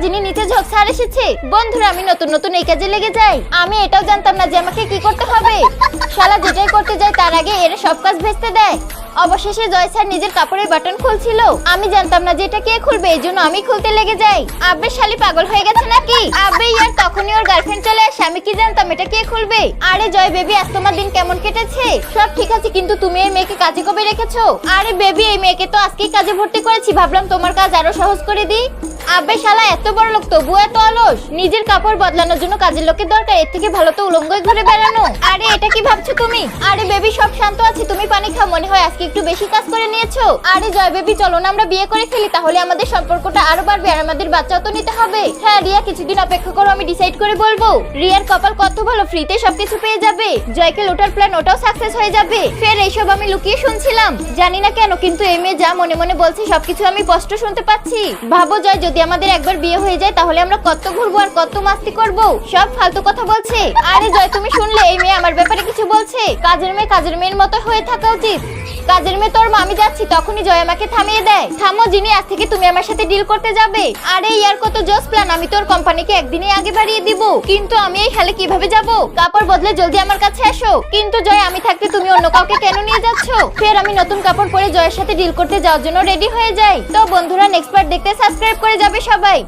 যিনি নিচে ঝোঁকছে আর এসেছে। বন্ধুরা আমি নতুন নতুন এই কাজে লেগে যাই। আমি এটাও জানতাম না যে আমাকে কি করতে হবে। শালা যেটাই করতে যায় তার আগে এর সব কাজ ভেস্তে দেয়। অবশেষে জয় স্যার নিজের কাপড়ের বাটন খুলছিল। আমি জানতাম না যে এটা কে খুলবে, এইজন্য আমি খুলতে লেগে যাই। আব্বে শালি পাগল হয়ে গেছে নাকি? আব্বে ইয়ার তখনই ওর গার্লফ্রেন্ড চলে আসে। আমি কি জানতাম এটা কে খুলবে। আরে জয় বেবি, আজ তোমার দিন কেমন কেটেছে? সব ঠিক আছে, কিন্তু তুমি এই মেয়েকে কাজে কবে রেখেছো? আরে বেবি, এই মেয়েকে তো আজকেই কাজে ভর্তি করেছি, ভাবলাম তোমার কাজ আরো সহজ করে দিই। আব্বে শালা এত বড় লোক তবু এত অলস। নিজের কাপড় বদলানোর জন্য কাজের লোকের দরকার, এর থেকে ভালো তো উলঙ্গই ঘুরে বেড়ানো। আরে এটা কি ভাবছো তুমি? আরে বেবি সব শান্ত আছে, তুমি পানি খাও, মনে হয় আজকে একটু বেশি কাজ করে নিয়েছো। আরে জয় বেবি চলো না আমরা বিয়ে করে ফেলি, তাহলে আমাদের সম্পর্কটা আরো বাড়বে আর আমাদের বাচ্চাও তো নিতে হবে। হ্যাঁ রিয়া, কিছুদিন অপেক্ষা করো, আমি ডিসাইড করে বলবো। রিয়ার কপাল কত ভালো, ফ্রিতে সবকিছু পেয়ে যাবে। জয়কে লোটার প্ল্যান ওটাও সাকসেস হয়ে যাবে। ফের এইসব আমি লুকিয়ে শুনছিলাম, জানি না কেন, কিন্তু এই মেয়ে যা মনে মনে বলছে সবকিছু আমি স্পষ্ট শুনতে পাচ্ছি। ভাবো জয়, যদি আমাদের একবার বিয়ে হয়ে যায় তাহলে আমরা কত ঘুরবো আর কত মাস্তি করবো। সব ফালতু কথা বলছে। আরে জয় তুমি শুনলে, এই মেয়ে আমার ব্যাপারে কিছু বলছে। কাজের মেয়ে কাজের মেয়ের মতো হয়ে থাকা উচিত। কাজের মেয়ে তোর মা, আমি যাচ্ছি। তখনই জয় আমাকে থামিয়ে দেয়। থামো জিনি, আজ থেকে তুমি আমার সাথে ডিল করতে যাবে। আরে ইয়ার কত জোস প্ল্যান, আমি তোর কোম্পানিকে একদিনই আগে বাড়িয়ে দিব। কিন্তু আমি এই খালে কিভাবে যাব? কাপড় বদলে জলদি আমার কাছে আসো। কিন্তু জয়, আমি থাকতে তুমি অন্য কাউকে কেন নিয়ে যাচ্ছ? ফের আমি নতুন কাপড় পরে জয়ের সাথে ডিল করতে যাওয়ার জন্য রেডি হয়ে যাই। তো বন্ধুরা, নেক্সট পার্ট দেখতে সাবস্ক্রাইব করে যাবে সবাই।